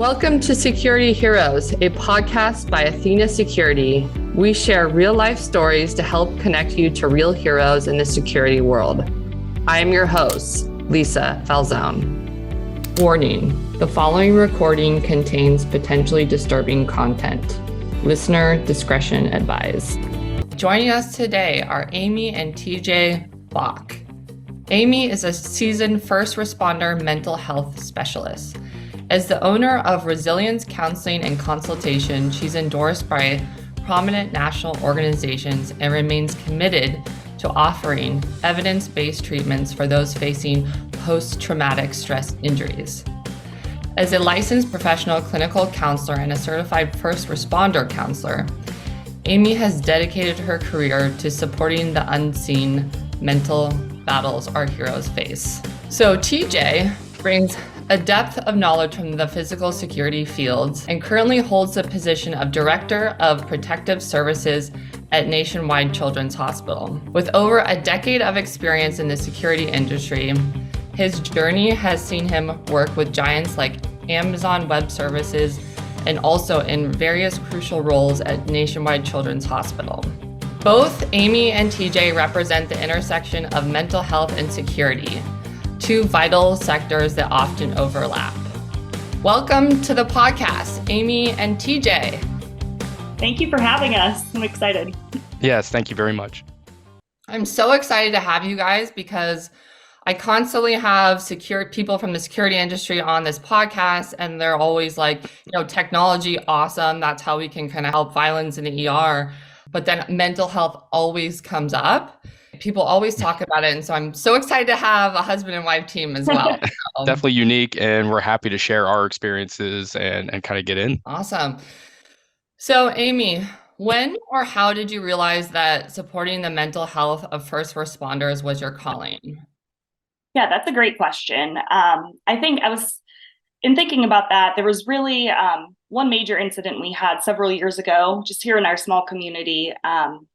Welcome to Security Heroes, a podcast by Athena Security. We share real-life stories to help connect you to real heroes in the security world. I am your host, Lisa Falzone. Warning, the following recording contains potentially disturbing content. Listener discretion advised. Joining us today are Amy and TJ Bach. Amy is a seasoned first responder mental health specialist. As the owner of Resilience Counseling and Consultation, she's endorsed by prominent national organizations and remains committed to offering evidence-based treatments for those facing post-traumatic stress injuries. As a licensed professional clinical counselor and a certified first responder counselor, Amy has dedicated her career to supporting the unseen mental battles our heroes face. So TJ brings a depth of knowledge from the physical security fields and currently holds the position of Director of Protective Services at Nationwide Children's Hospital. With over a decade of experience in the security industry, his journey has seen him work with giants like Amazon Web Services and also in various crucial roles at Nationwide Children's Hospital. Both Amy and TJ represent the intersection of mental health and security, two vital sectors that often overlap. Welcome to the podcast, Amy and TJ. Thank you for having us. I'm excited. Yes, thank you very much. I'm so excited to have you guys because I constantly have people from the security industry on this podcast, and they're always like, technology, awesome. That's how we can kind of help violence in the ER. But then mental health always comes up. People always talk about it. And so I'm so excited to have a husband and wife team as well. Definitely unique. And we're happy to share our experiences and kind of get in. Awesome. So Amy, when or how did you realize that supporting the mental health of first responders was your calling? Yeah, that's a great question. I think in thinking about that, there was really one major incident we had several years ago, just here in our small community,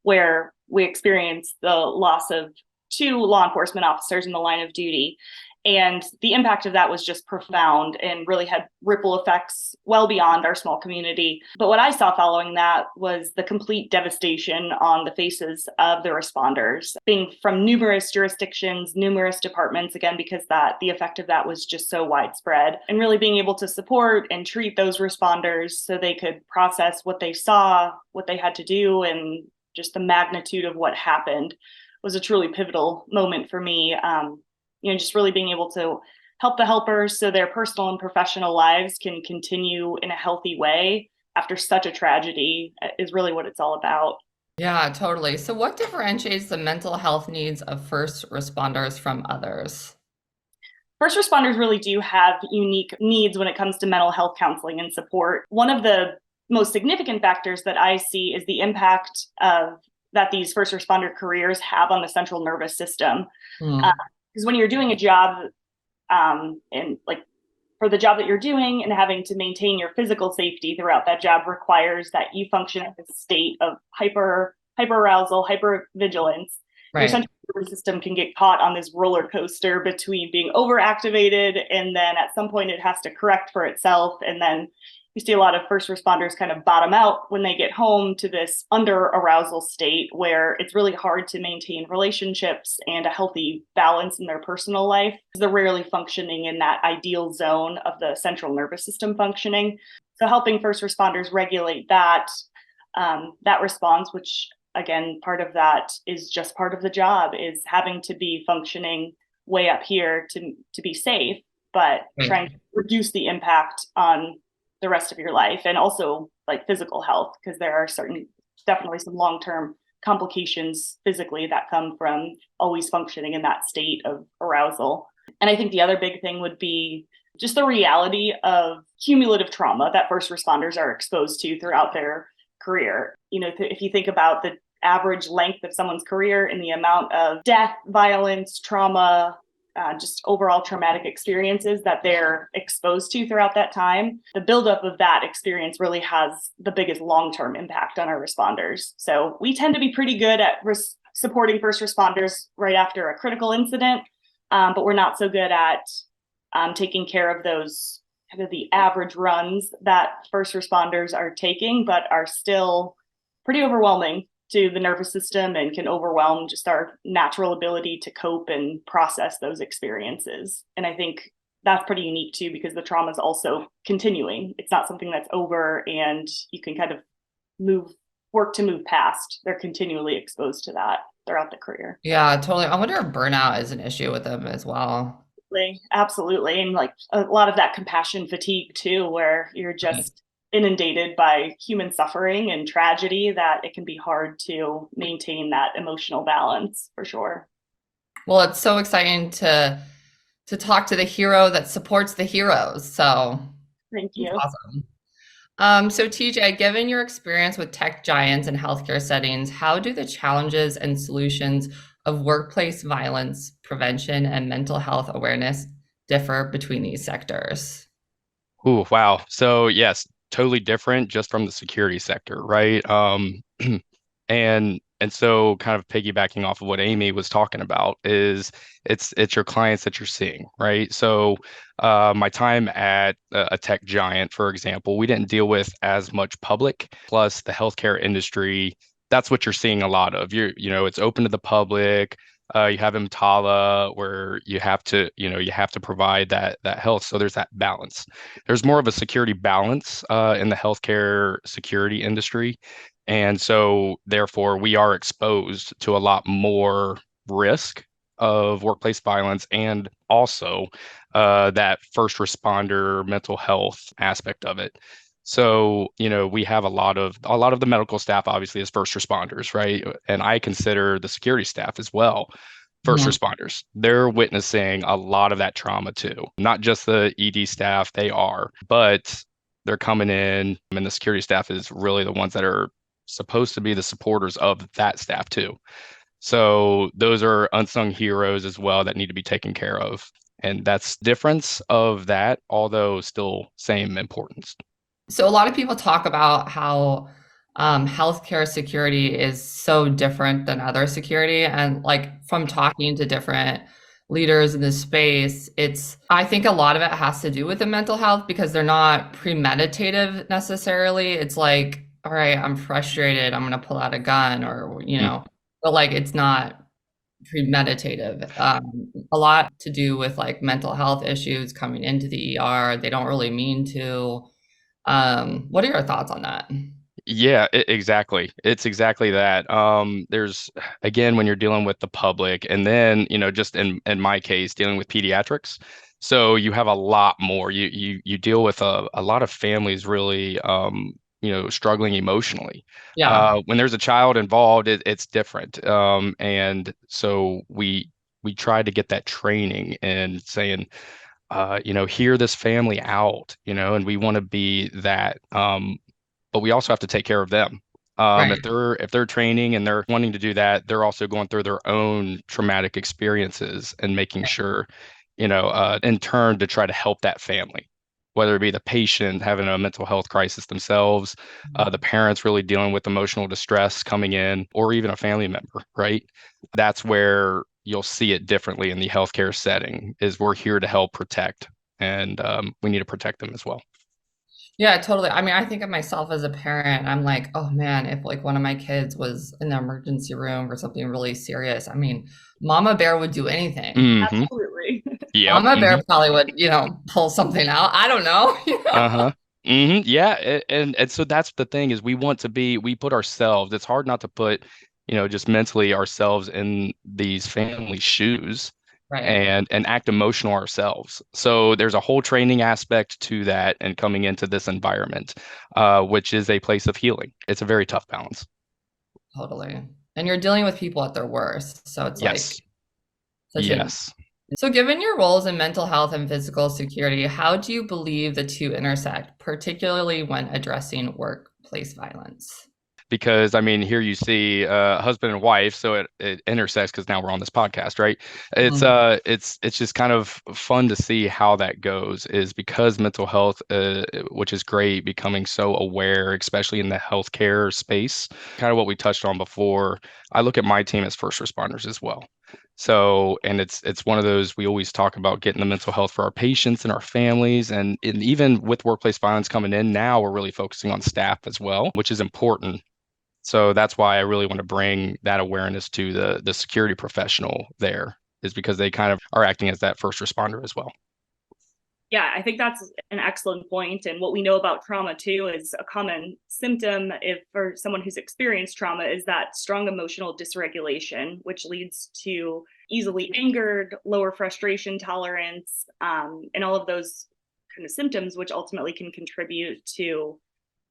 where we experienced the loss of two law enforcement officers in the line of duty. And the impact of that was just profound and really had ripple effects well beyond our small community. But what I saw following that was the complete devastation on the faces of the responders, being from numerous jurisdictions, numerous departments, again, because the effect of that was just so widespread. And really being able to support and treat those responders so they could process what they saw, what they had to do, and just the magnitude of what happened was a truly pivotal moment for me. Just really being able to help the helpers so their personal and professional lives can continue in a healthy way after such a tragedy is really what it's all about. Yeah, totally. So what differentiates the mental health needs of first responders from others? First responders really do have unique needs when it comes to mental health counseling and support. One of the most significant factors that I see is the impact that these first responder careers have on the central nervous system. Because when you're doing a job, and like for the job that you're doing and having to maintain your physical safety throughout that job requires that you function in a state of hyperarousal, hypervigilance. Right. Your central nervous system can get caught on this roller coaster between being overactivated and then at some point it has to correct for itself. And then you see a lot of first responders kind of bottom out when they get home to this under arousal state where it's really hard to maintain relationships and a healthy balance in their personal life. They're rarely functioning in that ideal zone of the central nervous system functioning. So helping first responders regulate that response, which again, part of that is just part of the job, is having to be functioning way up here to be safe, but trying to reduce the impact on the rest of your life and also like physical health, because there are definitely some long-term complications physically that come from always functioning in that state of arousal. And I think the other big thing would be just the reality of cumulative trauma that first responders are exposed to throughout their career. If you think about the average length of someone's career and the amount of death, violence, trauma, just overall traumatic experiences that they're exposed to throughout that time, the buildup of that experience really has the biggest long-term impact on our responders. So we tend to be pretty good at supporting first responders right after a critical incident, but we're not so good at taking care of those kind of the average runs that first responders are taking, but are still pretty overwhelming to the nervous system and can overwhelm just our natural ability to cope and process those experiences. And I think that's pretty unique too, because the trauma is also continuing. It's not something that's over and you can kind of work to move past. They're continually exposed to that throughout the career. Yeah, totally. I wonder if burnout is an issue with them as well. Absolutely. And like a lot of that compassion fatigue too, where you're just inundated by human suffering and tragedy, that it can be hard to maintain that emotional balance for sure. Well, it's so exciting to talk to the hero that supports the heroes. So Thank you. awesome. So TJ, given your experience with tech giants and healthcare settings, how do the challenges and solutions of workplace violence prevention and mental health awareness differ between these sectors? Ooh, wow. So yes, totally different just from the security sector, right? And so kind of piggybacking off of what Amy was talking about is it's your clients that you're seeing, right? So my time at a tech giant, for example, we didn't deal with as much public, plus the healthcare industry. That's what you're seeing a lot of. It's open to the public. You have EMTALA where you have to provide that health. So there's that balance. There's more of a security balance in the healthcare security industry. And so therefore we are exposed to a lot more risk of workplace violence and also that first responder mental health aspect of it. So, we have a lot of the medical staff obviously as first responders, right? And I consider the security staff as well first responders. They're witnessing a lot of that trauma too. Not just the ED staff, but they're coming in and the security staff is really the ones that are supposed to be the supporters of that staff too. So those are unsung heroes as well that need to be taken care of. And that's difference of that, although still same importance. So a lot of people talk about how healthcare security is so different than other security. And like from talking to different leaders in this space, I think a lot of it has to do with the mental health because they're not premeditative necessarily. It's like, all right, I'm frustrated, I'm going to pull out a gun or, but like it's not premeditative. A lot to do with like mental health issues coming into the ER. They don't really mean to. What are your thoughts on that? Yeah, exactly. It's exactly that. There's again when you're dealing with the public, and then just in my case, dealing with pediatrics. So you have a lot more. You deal with a lot of families really struggling emotionally. Yeah. When there's a child involved, it's different. And so we try to get that training and saying, hear this family out, and we want to be that. But we also have to take care of them. Right. If they're training and they're wanting to do that, they're also going through their own traumatic experiences and making sure, in turn to try to help that family, whether it be the patient having a mental health crisis themselves, the parents really dealing with emotional distress coming in, or even a family member, right? That's where you'll see it differently in the healthcare setting is we're here to help protect and we need to protect them as well. Yeah, totally. I mean, I think of myself as a parent. I'm like, oh man, if like one of my kids was in the emergency room for something really serious, I mean, Mama Bear would do anything. Mm-hmm. Absolutely. Yep. Mama Bear probably would, pull something out. I don't know. Uh-huh. Mm-hmm. Yeah. And so that's the thing is we put ourselves, it's hard not to put, just mentally ourselves in these family shoes. Right. And act emotional ourselves. So there's a whole training aspect to that and coming into this environment, which is a place of healing. It's a very tough balance. Totally. And you're dealing with people at their worst. So it's Yes. Yes. So given your roles in mental health and physical security, how do you believe the two intersect, particularly when addressing workplace violence? Because I mean, here you see husband and wife, so it intersects because now we're on this podcast, right? It's just kind of fun to see how that goes. Is because mental health, which is great, becoming so aware, especially in the healthcare space. Kind of what we touched on before. I look at my team as first responders as well. So, and it's one of those, we always talk about getting the mental health for our patients and our families. And even with workplace violence coming in now, we're really focusing on staff as well, which is important. So that's why I really want to bring that awareness to the security professional there, is because they kind of are acting as that first responder as well. Yeah, I think that's an excellent point. And what we know about trauma too is a common symptom if for someone who's experienced trauma is that strong emotional dysregulation, which leads to easily angered, lower frustration tolerance, and all of those kind of symptoms, which ultimately can contribute to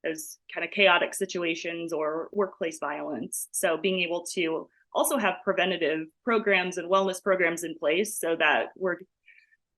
those kind of chaotic situations or workplace violence. So being able to also have preventative programs and wellness programs in place so that we're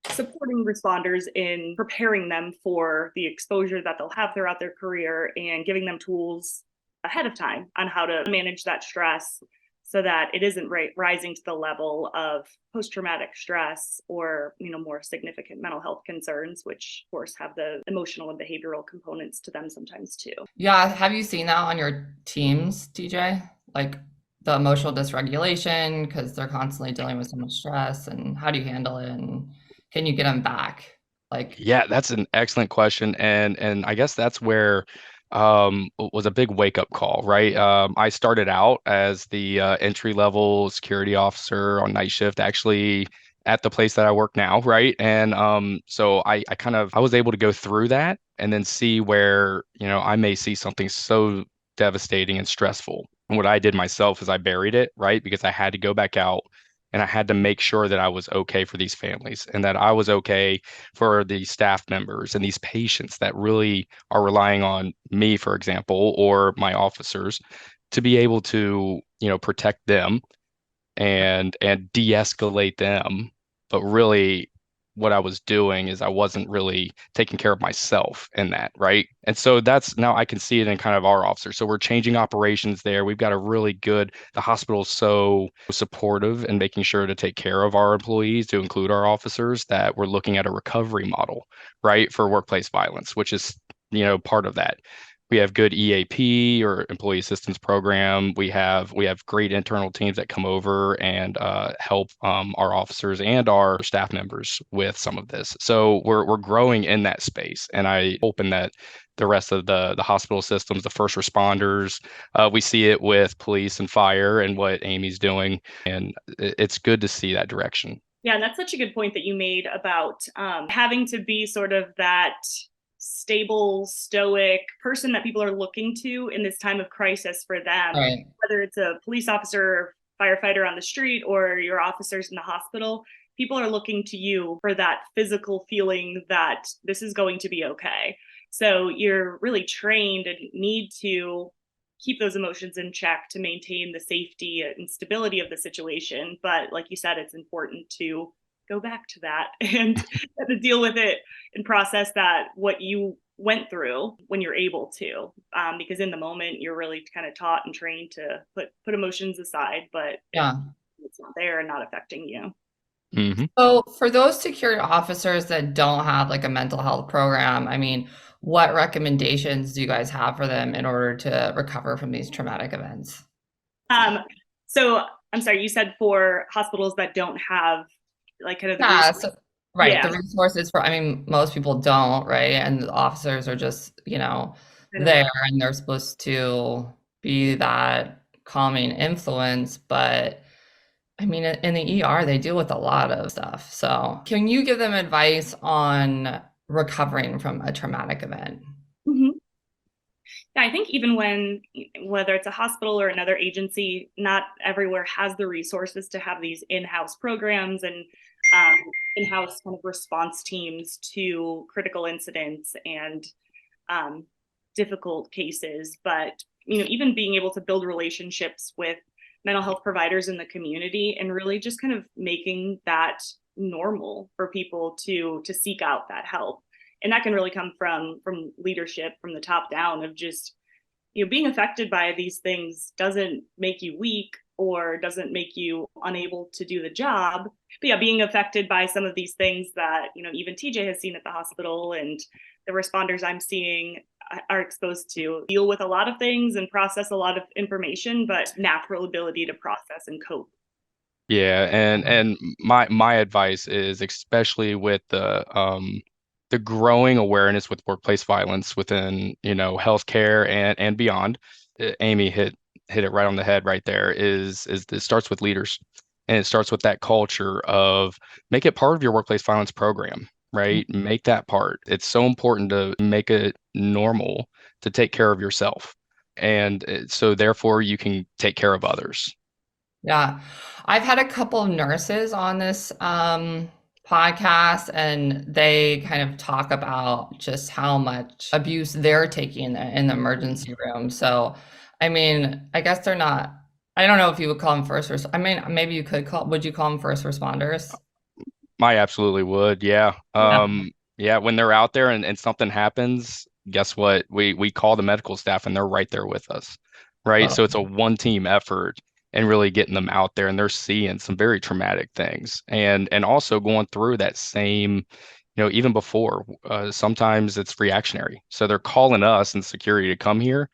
supporting responders in preparing them for the exposure that they'll have throughout their career and giving them tools ahead of time on how to manage that stress so that it isn't rising to the level of post-traumatic stress or more significant mental health concerns, which of course have the emotional and behavioral components to them sometimes too. Yeah, have you seen that on your teams, TJ? Like the emotional dysregulation because they're constantly dealing with so much stress, and how do you handle it, and can you get them back? Like, Yeah, that's an excellent question. And I guess that's where was a big wake up call, right? I started out as the entry level security officer on night shift, actually at the place that I work now, right? And so I was able to go through that and then see where, I may see something so devastating and stressful. And what I did myself is I buried it, right? Because I had to go back out and I had to make sure that I was okay for these families and that I was okay for the staff members and these patients that really are relying on me, for example, or my officers to be able to, protect them and de-escalate them. But really what I was doing is I wasn't really taking care of myself in that, right? And so that's now I can see it in kind of our officers. So we're changing operations there. We've got a really good, the hospital's so supportive and making sure to take care of our employees, to include our officers, that we're looking at a recovery model, right, for workplace violence, which is, part of that. We have good EAP or employee assistance program. We have great internal teams that come over and help our officers and our staff members with some of this. So we're growing in that space, and I open that the rest of the hospital systems, the first responders, we see it with police and fire and what Amy's doing, and it's good to see that direction. Yeah, and that's such a good point that you made about having to be sort of that stable, stoic person that people are looking to in this time of crisis for them, right. Whether it's a police officer, firefighter on the street, or your officers in the hospital. People are looking to you for that physical feeling that this is going to be okay. So you're really trained and need to keep those emotions in check to maintain the safety and stability of the situation. But like you said, it's important to go back to that and to deal with it and process that what you went through when you're able to, because in the moment you're really kind of taught and trained to put emotions aside, but Yeah. it's not there and not affecting you. Mm-hmm. So for those security officers that don't have like a mental health program, I mean, what recommendations do you guys have for them in order to recover from these traumatic events? So I'm sorry, you said for hospitals that don't have like kind of the Yeah, so, right. yeah, The resources for, I mean, most people don't, right? And the officers are just, kind of there and they're supposed to be that calming influence. But I mean, in the ER, they deal with a lot of stuff. So can you give them advice on recovering from a traumatic event? Mhm. Yeah, I think even whether it's a hospital or another agency, not everywhere has the resources to have these in-house programs and um, in-house kind of response teams to critical incidents and um, difficult cases. But even being able to build relationships with mental health providers in the community and really just kind of making that normal for people to seek out that help. And that can really come from leadership from the top down of just being affected by these things doesn't make you weak or doesn't make you unable to do the job. But yeah, being affected by some of these things that even TJ has seen at the hospital and the responders I'm seeing are exposed to deal with a lot of things and process a lot of information, but natural ability to process and cope Yeah, and my advice is, especially with the growing awareness with workplace violence within, healthcare and beyond. Amy hit it right on the head right there. Is it starts with leaders, and it starts with that culture of make it part of your workplace violence program, right? Make that part. It's so important to make it normal to take care of yourself, and so therefore you can take care of others. Yeah. I've had a couple of nurses on this podcast, and they kind of talk about just how much abuse they're taking in the emergency room. So, I mean, I guess they're not, I don't know if you would call them I mean, maybe you could would you call them first responders? I absolutely would. Yeah. Yeah. Yeah, when they're out there and something happens, guess what? We call the medical staff and they're right there with us. Right. So it's a one team effort and really getting them out there, and they're seeing some very traumatic things and also going through that same, even before, sometimes it's reactionary. So they're calling us and security to come here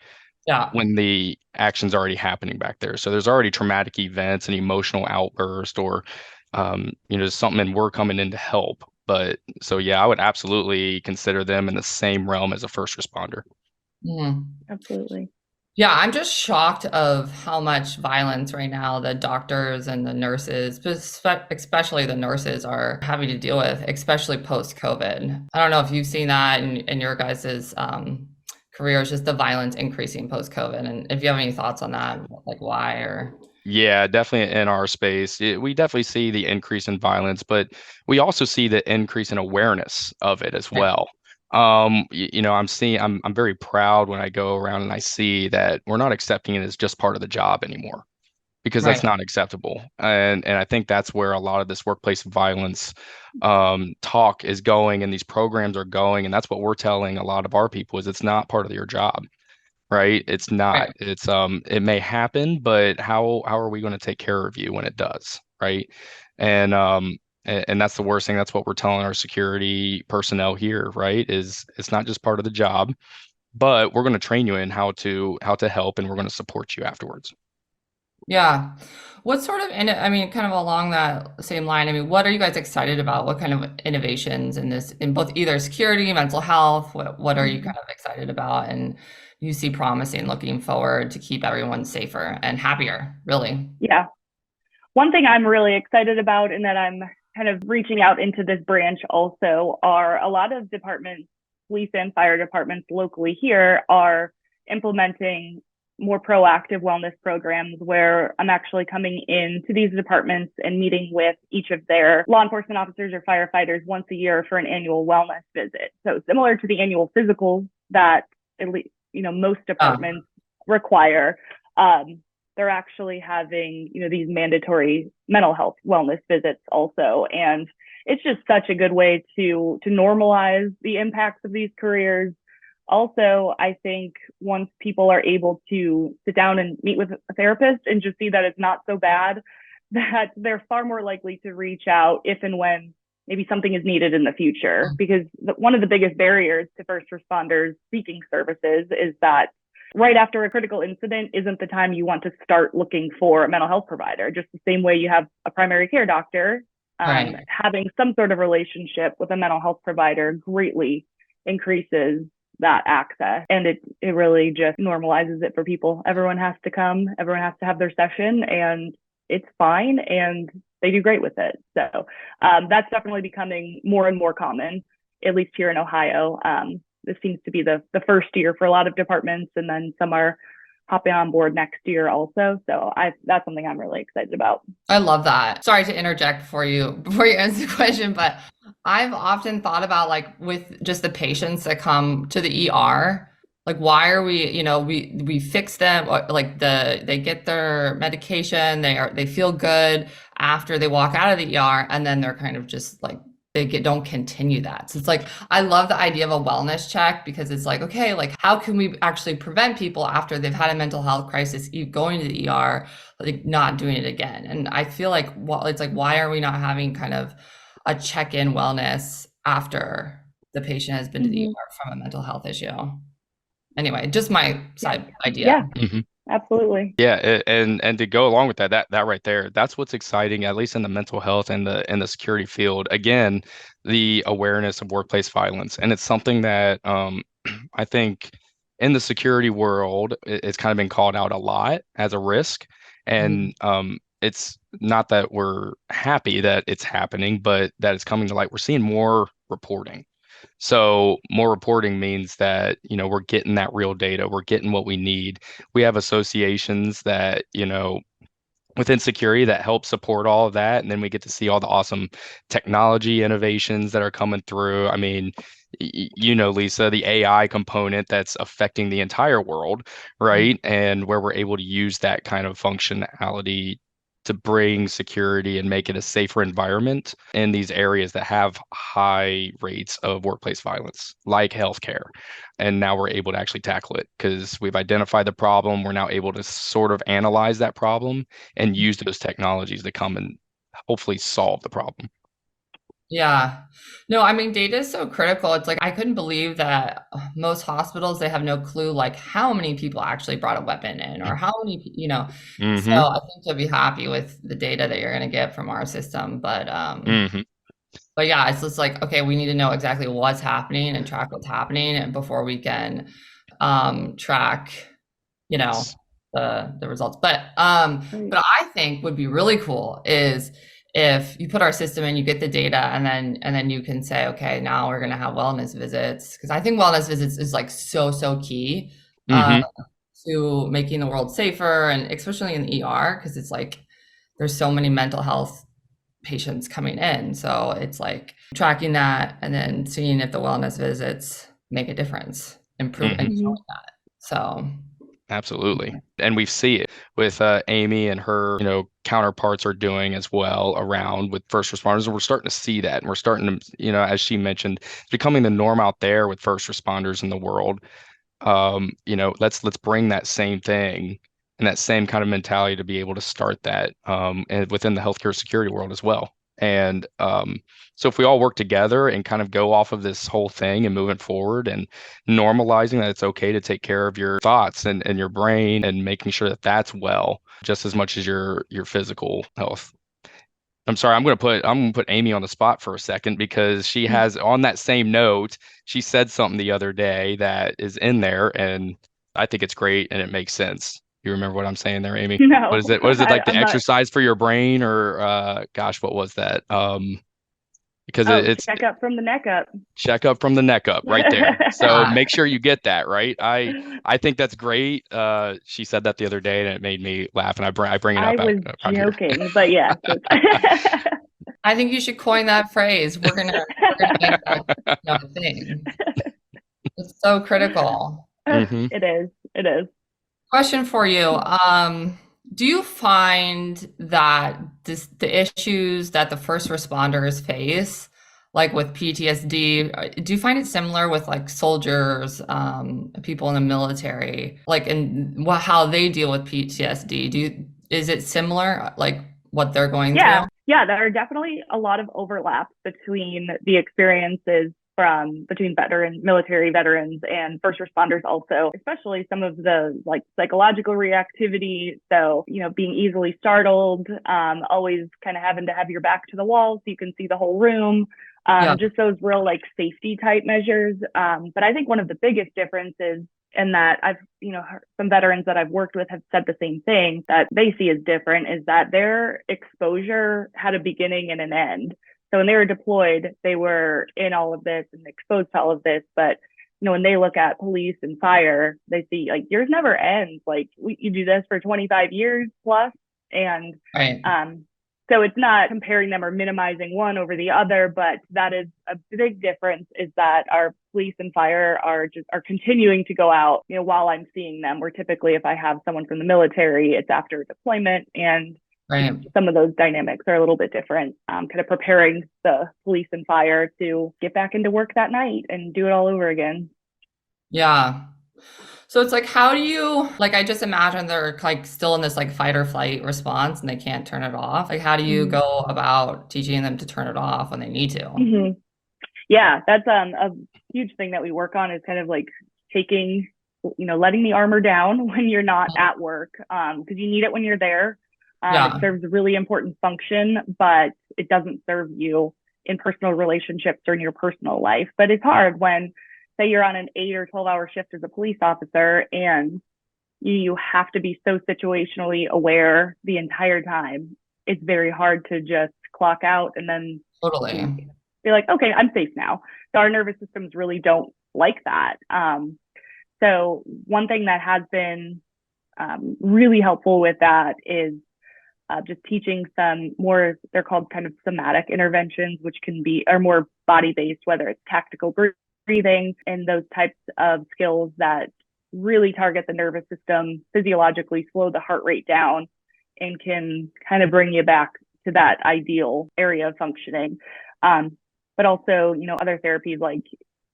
Yeah. when the action's already happening back there. So there's already traumatic events and emotional outburst or something, and we're coming in to help. But so yeah, I would absolutely consider them in the same realm as a first responder. Absolutely. Yeah, I'm just shocked of how much violence right now the doctors and the nurses, especially the nurses, are having to deal with, especially post-COVID. I don't know if you've seen that in your guys's careers, just the violence increasing post-COVID, and if you have any thoughts on that, like why or. Yeah, definitely in our space. We definitely see the increase in violence, but we also see the increase in awareness of it as well. I'm very proud when I go around and I see that we're not accepting it as just part of the job anymore, because that's Right, not acceptable. And I think that's where a lot of this workplace violence talk is going, and these programs are going, and that's what we're telling a lot of our people is it's not part of your job. Right? It's not. right. It may happen, but how are we going to take care of you when it does, right? And that's the worst thing. That's what we're telling our security personnel here, right? Is it's not just part of the job, but we're going to train you in how to help, and we're going to support you afterwards. Yeah. What sort of, I mean, kind of along that same line, I mean, what are you guys excited about? What kind of innovations in this, in both either security, mental health? What are you kind of excited about and you see promising looking forward to keep everyone safer and happier, really? Yeah. One thing I'm really excited about, and that I'm kind of reaching out into this branch also, are a lot of departments, police and fire departments locally here, are implementing more proactive wellness programs where I'm actually coming into these departments and meeting with each of their law enforcement officers or firefighters once a year for an annual wellness visit. So similar to the annual physicals that at least, most departments require, they're actually having, these mandatory mental health wellness visits also. And it's just such a good way to normalize the impacts of these careers. Also, I think once people are able to sit down and meet with a therapist and just see that it's not so bad, that they're far more likely to reach out if and when maybe something is needed in the future. Because one of the biggest barriers to first responders seeking services is that right after a critical incident isn't the time you want to start looking for a mental health provider. Just the same way you have a primary care doctor, Right. having some sort of relationship with a mental health provider greatly increases that access, and it really just normalizes it for people. Everyone has to come, everyone has to have their session, and it's fine, and they do great with it. So that's definitely becoming more and more common, at least here in Ohio. This seems to be the first year for a lot of departments, and then some are hopping on board next year also. So that's something I'm really excited about. I love that. Sorry to interject before you answer the question, but I've often thought about, like, with just the patients that come to the ER, like why are we, we fix them, or like they get their medication, they feel good after they walk out of the ER, and then they're kind of just like don't continue that. So it's like, I love the idea of a wellness check, because it's like, okay, like how can we actually prevent people after they've had a mental health crisis going to the ER, like not doing it again? And I feel like, well, it's like, why are we not having kind of a check-in wellness after the patient has been to the ER from a mental health issue? Anyway, just my side idea. Yeah. Absolutely. Yeah, and to go along with that right there, that's what's exciting, at least in the mental health and the security field. Again, the awareness of workplace violence, and it's something that I think in the security world, it's kind of been called out a lot as a risk, and it's not that we're happy that it's happening, but that it's coming to light. We're seeing more reporting. So more reporting means that, we're getting that real data, we're getting what we need. We have associations that, within security that help support all of that. And then we get to see all the awesome technology innovations that are coming through. I mean, Lisa, the AI component that's affecting the entire world, right? And where we're able to use that kind of functionality to bring security and make it a safer environment in these areas that have high rates of workplace violence, like healthcare. And now we're able to actually tackle it because we've identified the problem. We're now able to sort of analyze that problem and use those technologies to come and hopefully solve the problem. Yeah. No, I mean, data is so critical. It's like, I couldn't believe that most hospitals, they have no clue, like how many people actually brought a weapon in or how many, so Mm-hmm. I think you'll be happy with the data that you're going to get from our system. Mm-hmm. But yeah, it's just like, okay, we need to know exactly what's happening and track what's happening and before we can track, you know, Yes. the results. But Right. but I think would be really cool is if you put our system in, you get the data, and then you can say, okay, now we're gonna have wellness visits. Because I think wellness visits is like so key uh, Mm-hmm. to making the world safer, and especially in the ER, because it's like there's so many mental health patients coming in. So it's like tracking that and then seeing if the wellness visits make a difference, improve and Mm-hmm. Mhm. showing that. So Absolutely. And we see it with Amy and her, counterparts are doing as well around with first responders. And we're starting to see that. And we're starting to, as she mentioned, it's becoming the norm out there with first responders in the world. Let's bring that same thing and that same kind of mentality to be able to start that and within the healthcare security world as well. And so if we all work together and kind of go off of this whole thing and moving forward and normalizing that it's okay to take care of your thoughts and your brain and making sure that that's well just as much as your physical health. I'm sorry, I'm gonna put Amy on the spot for a second because she has on that same note, she said something the other day that is in there and I think it's great and it makes sense. You remember what I'm saying there, Amy? What No, is it? What is it like the I'm not. exercise for your brain or gosh, what was that? Because Oh, it's check up from the neck up. check up from the neck up right there. So yeah, make sure you get that, right? I think that's great. She said that the other day and it made me laugh and I bring it I up out, was around here. joking, but yes. I think you should coin that phrase. We're gonna make that a thing. It's so critical. Hmm. It is. It is. Question for you. Do you find that the issues that the first responders face, like with PTSD, do you find it similar with like soldiers, people in the military, like in how they deal with PTSD? Is it similar, like what they're going through? Yeah. Yeah. There are definitely a lot of overlaps between the experiences from between military veterans and first responders also, especially some of the like psychological reactivity. So, being easily startled, always kind of having to have your back to the wall so you can see the whole room. Yeah, Just those real like safety type measures. But I think one of the biggest differences and that I've, some veterans that I've worked with have said the same thing that they see as different is that their exposure had a beginning and an end. So when they were deployed, they were in all of this and exposed to all of this. But, when they look at police and fire, they see like yours never ends. Like you do this for 25 years plus. And right. so it's not comparing them or minimizing one over the other, but that is a big difference is that our police and fire are continuing to go out, while I'm seeing them. Where typically if I have someone from the military, it's after a deployment and Right. some of those dynamics are a little bit different, kind of preparing the police and fire to get back into work that night and do it all over again. Yeah. So it's like, how do you, like, I just imagine they're like still in this like fight or flight response and they can't turn it off. Like, how do you Mm-hmm. go about teaching them to turn it off when they need to? Mm-hmm. Yeah, that's a huge thing that we work on is kind of like taking letting the armor down when you're not at work, because you need it when you're there. It serves a really important function, but it doesn't serve you in personal relationships or in your personal life. But it's hard when, say, you're on an 8 or 12-hour shift as a police officer and you have to be so situationally aware the entire time. It's very hard to just clock out and then Totally be like, okay, I'm safe now. So our nervous systems really don't like that. So one thing that has been really helpful with that is just teaching some more, they're called kind of somatic interventions, which are more body-based, whether it's tactical breathing and those types of skills that really target the nervous system physiologically, slow the heart rate down, and can kind of bring you back to that ideal area of functioning. But also, other therapies like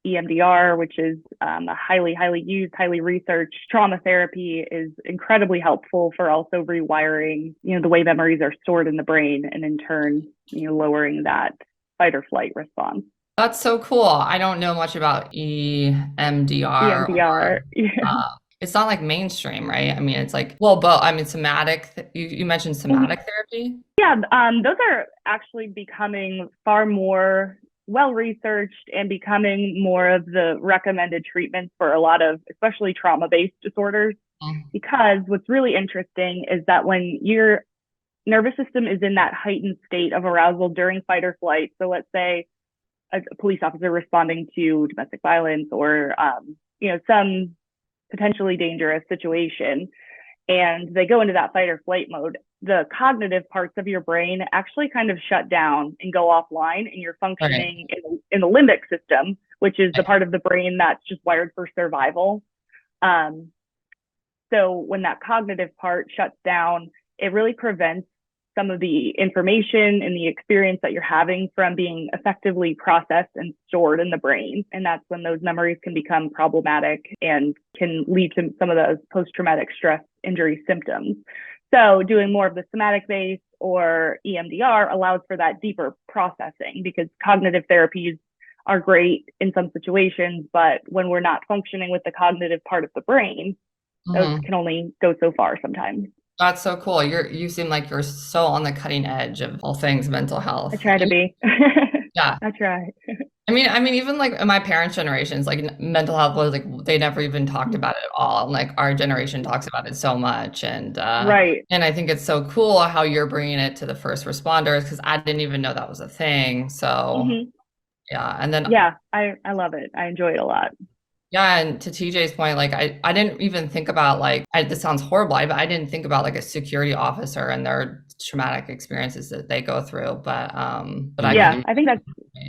EMDR, which is a highly used, highly researched trauma therapy, is incredibly helpful for also rewiring, the way memories are stored in the brain, and in turn, lowering that fight or flight response. That's so cool. I don't know much about EMDR. It's not like mainstream, right? I mean, it's like, well, but I mean, somatic, you mentioned somatic therapy. Yeah, those are actually becoming far more well-researched and becoming more of the recommended treatments for a lot of, especially trauma-based disorders. Because what's really interesting is that when your nervous system is in that heightened state of arousal during fight or flight, so let's say a police officer responding to domestic violence or, some potentially dangerous situation, and they go into that fight or flight mode, the cognitive parts of your brain actually kind of shut down and go offline, and you're functioning in the limbic system, which is the part of the brain that's just wired for survival. So when that cognitive part shuts down, it really prevents some of the information and the experience that you're having from being effectively processed and stored in the brain. And that's when those memories can become problematic and can lead to some of those post-traumatic stress injury symptoms. So doing more of the somatic based or EMDR allows for that deeper processing, because cognitive therapies are great in some situations, but when we're not functioning with the cognitive part of the brain, those can only go so far sometimes. That's so cool. You seem like you're so on the cutting edge of all things mental health. I try to be. Yeah. I try. I mean, even like in my parents' generations, like mental health was like, they never even talked about it at all. And like our generation talks about it so much. And right. And I think it's so cool how you're bringing it to the first responders, because I didn't even know that was a thing. So yeah. And then I love it. I enjoy it a lot. Yeah, and to TJ's point, like I didn't even think about this sounds horrible, but I didn't think about like a security officer and their traumatic experiences that they go through. But I think that's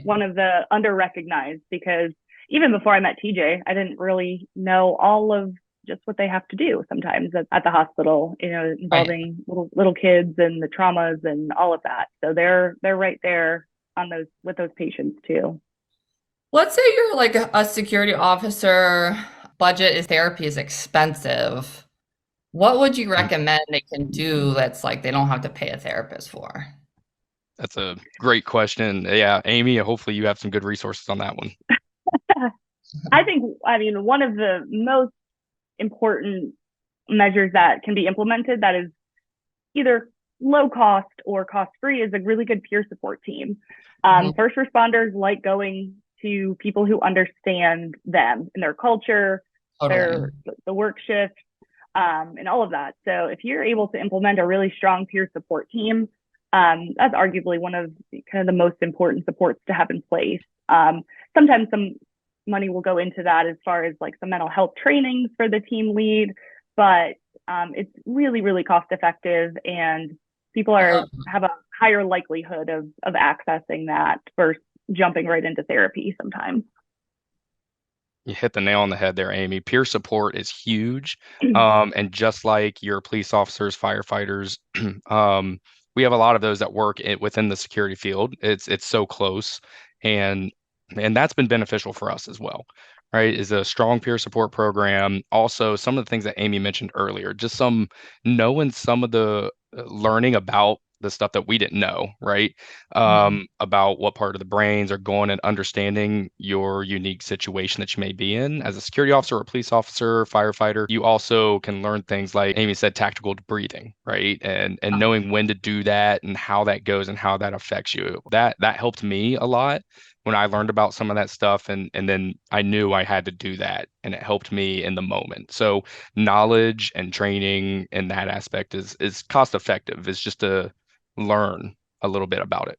one of the under-recognized, because even before I met TJ, I didn't really know all of just what they have to do sometimes at the hospital, involving little kids and the traumas and all of that. So they're right there on those with those patients too. Let's say you're like a security officer, therapy is expensive. What would you recommend they can do that's like they don't have to pay a therapist for? That's a great question. Yeah, Amy, hopefully you have some good resources on that one. I mean, one of the most important measures that can be implemented that is either low cost or cost free is a really good peer support team. First responders like going to people who understand them and their culture, the work shift, and all of that. So if you're able to implement a really strong peer support team, that's arguably one of kind of the most important supports to have in place. Sometimes some money will go into that as far as like some mental health trainings for the team lead, but it's really, really cost effective, and people have a higher likelihood of accessing that versus jumping right into therapy sometimes. You hit the nail on the head there, Amy. Peer support is huge. And just like your police officers, firefighters, we have a lot of those that work within the security field. It's so close, and that's been beneficial for us as well, right? Is a strong peer support program. Also, some of the things that Amy mentioned earlier, just knowing some of the learning about the stuff that we didn't know, right? About what part of the brains are going, and understanding your unique situation that you may be in as a security officer or police officer, firefighter. You also can learn things like Amy said, tactical breathing, right? And knowing when to do that and how that goes and how that affects you. That helped me a lot when I learned about some of that stuff, and then I knew I had to do that, and it helped me in the moment. So knowledge and training in that aspect is cost effective. It's just to learn a little bit about it.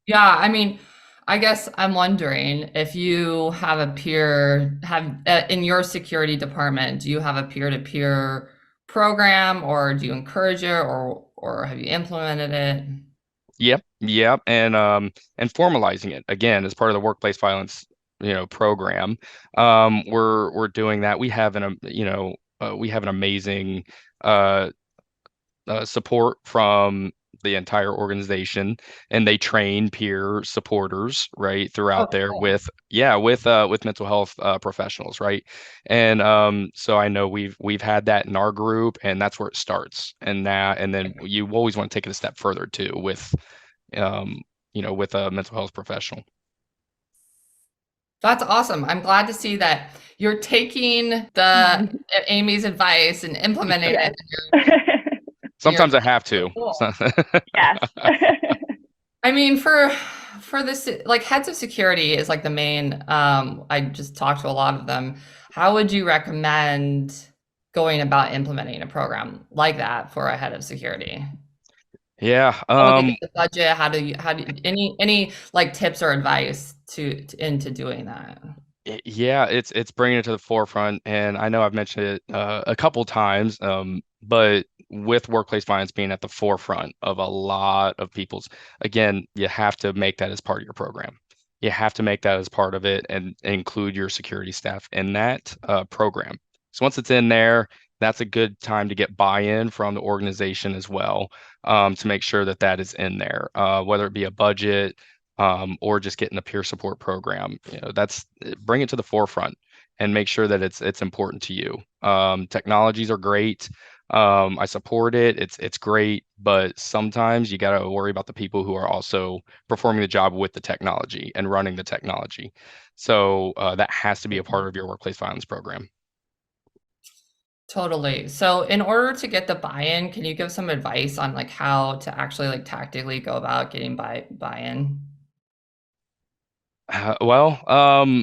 Yeah, I mean, I guess I'm wondering if you have a peer, have in your security department, do you have a peer-to-peer program, or do you encourage it, or have you implemented it? Yep, and formalizing it again as part of the workplace violence, program. We're doing that. We have an amazing uh, support from the entire organization, and they train peer supporters right Oh, throughout there cool. with mental health professionals, right? And so I know we've had that in our group, and that's where it starts. And then you always want to take it a step further too um, with a mental health professional. That's awesome. I'm glad to see that you're taking the Amy's advice and implementing Yes. it in your Sometimes I have to. cool. Yes. I mean, for this, like heads of security is like the main. I just talked to a lot of them. How would you recommend going about implementing a program like that for a head of security? Yeah. How would they get the budget? Any like tips or advice into doing that? Yeah, it's bringing it to the forefront, and I know I've mentioned it a couple times, but with workplace violence being at the forefront of a lot of people's, again, you have to make that as part of your program. You have to make that as part of it, and include your security staff in that program. So once it's in there, that's a good time to get buy-in from the organization as well, to make sure that that is in there, whether it be a budget, or just getting a peer support program. That's bring it to the forefront and make sure that it's important to you. Technologies are great. I support it. It's great, but sometimes you got to worry about the people who are also performing the job with the technology and running the technology. So that has to be a part of your workplace violence program. Totally. So in order to get the buy-in, can you give some advice on like how to actually like tactically go about getting buy-in?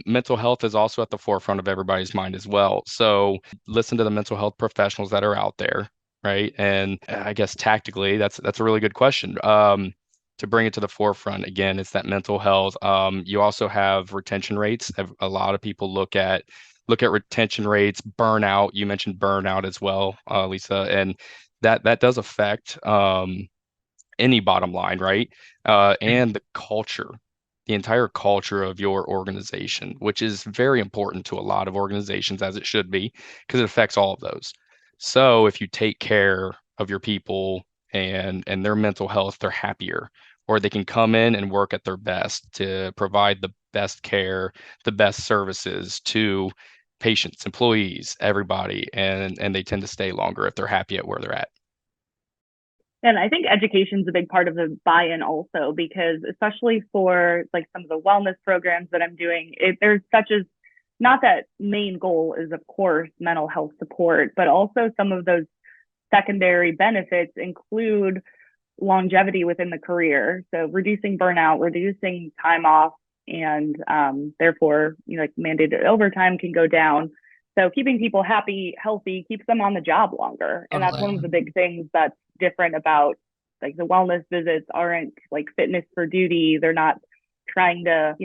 Mental health is also at the forefront of everybody's mind as well. So listen to the mental health professionals that are out there, right? And I guess tactically, that's a really good question. To bring it to the forefront again, it's that mental health. You also have retention rates. A lot of people look at retention rates, burnout. You mentioned burnout as well, Lisa, and that does affect any bottom line, right? And the culture, the entire culture of your organization, which is very important to a lot of organizations, as it should be, because it affects all of those. So if you take care of your people and their mental health, they're happier, or they can come in and work at their best to provide the best care, the best services to patients, employees, everybody, and they tend to stay longer if they're happy at where they're at. And I think education is a big part of the buy-in also, because especially for like some of the wellness programs that I'm doing, there's such as not that main goal is of course mental health support, but also some of those secondary benefits include longevity within the career. So reducing burnout, reducing time off, and therefore, like mandated overtime can go down. So keeping people happy, healthy, keeps them on the job longer. And that's one of the big things that's different about like the wellness visits aren't like fitness for duty. They're not trying to,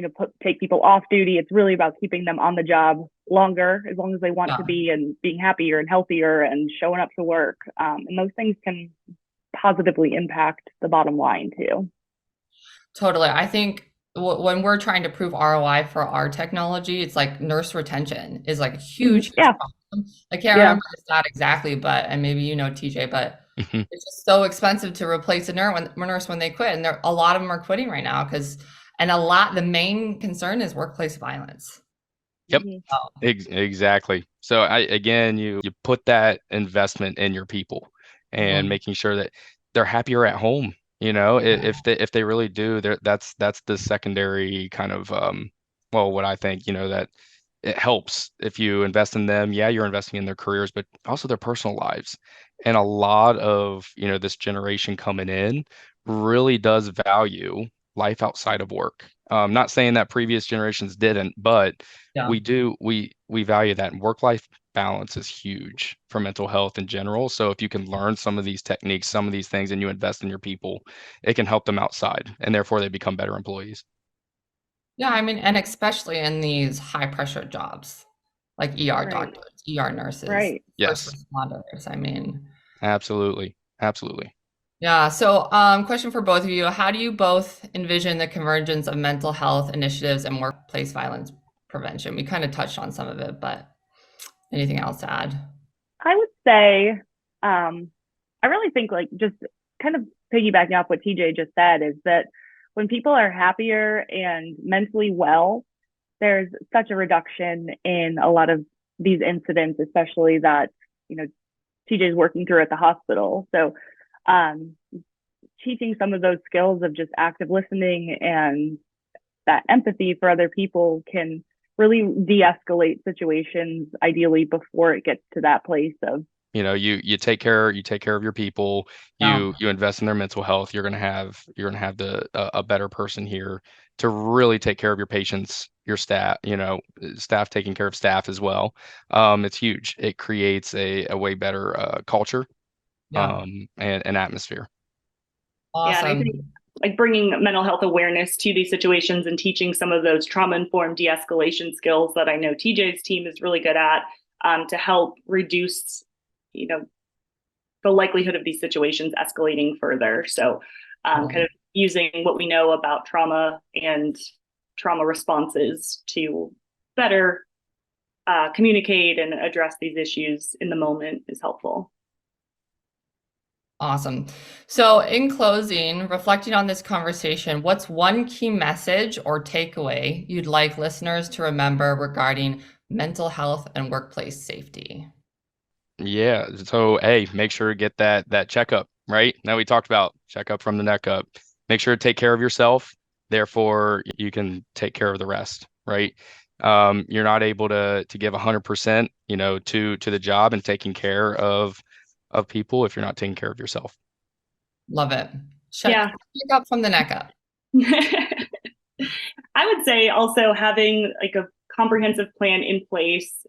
take people off duty. It's really about keeping them on the job longer, as long as they want to be, and being happier and healthier and showing up to work. And those things can positively impact the bottom line too. Totally. I think when we're trying to prove ROI for our technology, it's like nurse retention is like a huge Yeah. problem. I can't remember the stat exactly, and maybe TJ, but it's just so expensive to replace a nurse when they quit, and a lot of them are quitting right now the main concern is workplace violence. Yep, exactly. So again, you put that investment in your people and making sure that they're happier at home. If they really do, that's the secondary kind of well, what I think, that it helps if you invest in them. Yeah, you're investing in their careers, but also their personal lives. And a lot of, this generation coming in really does value life outside of work. Not saying that previous generations didn't, but Yeah. we value that. And work-life balance is huge for mental health in general. So if you can learn some of these techniques, some of these things, and you invest in your people, it can help them outside, and therefore they become better employees. Yeah, I mean, and especially in these high pressure jobs, like ER Right. doctors, ER nurses, Right. first Yes, responders. I mean, absolutely. Absolutely. yeah. So, question for both of you. How do you both envision the convergence of mental health initiatives and workplace violence prevention? We kind of touched on some of it, but anything else to add? I would say, I really think like just kind of piggybacking off what TJ just said is that when people are happier and mentally well, there's such a reduction in a lot of these incidents, especially that, TJ is working through at the hospital. So, teaching some of those skills of just active listening and that empathy for other people can really de-escalate situations, ideally before it gets to that place of, You take care of your people, Yeah. you invest in their mental health, you're gonna have a better person here to really take care of your patients, your staff, staff taking care of staff as well. It's huge. It creates a way better culture Yeah. and an atmosphere. Yeah, and I think Awesome. like bringing mental health awareness to these situations and teaching some of those trauma-informed de-escalation skills that I know TJ's team is really good at, to help reduce, the likelihood of these situations escalating further. So, kind of using what we know about trauma and trauma responses to better communicate and address these issues in the moment is helpful. Awesome. So, in closing, reflecting on this conversation, what's one key message or takeaway you'd like listeners to remember regarding mental health and workplace safety? Yeah. So, hey, make sure to get that checkup, right? Now we talked about checkup from the neck up. Make sure to take care of yourself. Therefore, you can take care of the rest, right? You're not able to give 100%, to the job and taking care of people if you're not taking care of yourself. Love it. Yeah. Check up from the neck up. I would say also having like a comprehensive plan in place,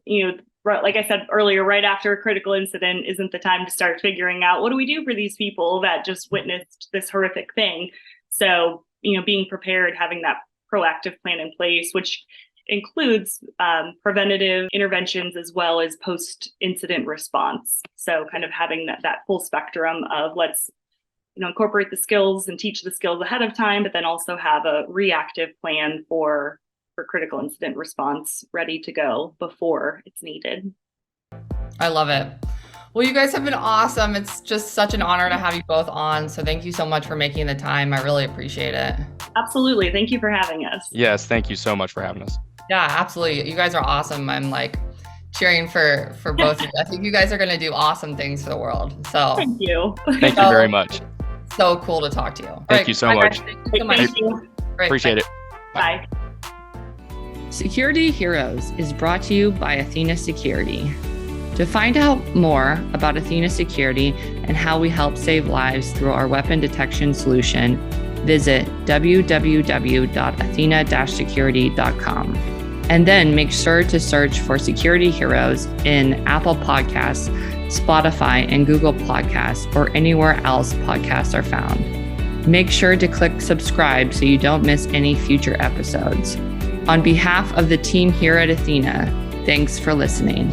like I said earlier, right after a critical incident isn't the time to start figuring out what do we do for these people that just witnessed this horrific thing. So, being prepared, having that proactive plan in place, which includes preventative interventions as well as post-incident response. So kind of having that full spectrum of let's incorporate the skills and teach the skills ahead of time, but then also have a reactive plan for critical incident response ready to go before it's needed. I love it. Well, you guys have been awesome. It's just such an honor to have you both on. So thank you so much for making the time. I really appreciate it. Absolutely. Thank you for having us. Yes, thank you so much for having us. Yeah, absolutely. You guys are awesome. I'm like cheering for both of you. I think you guys are going to do awesome things for the world. So thank you. Thank you very much. So cool to talk to you. Thank you so much. Thank you. Appreciate it. Bye. Security Heroes is brought to you by Athena Security. To find out more about Athena Security and how we help save lives through our weapon detection solution, visit www.athena-security.com. And then make sure to search for Security Heroes in Apple Podcasts, Spotify, and Google Podcasts, or anywhere else podcasts are found. Make sure to click subscribe so you don't miss any future episodes. On behalf of the team here at Athena, thanks for listening.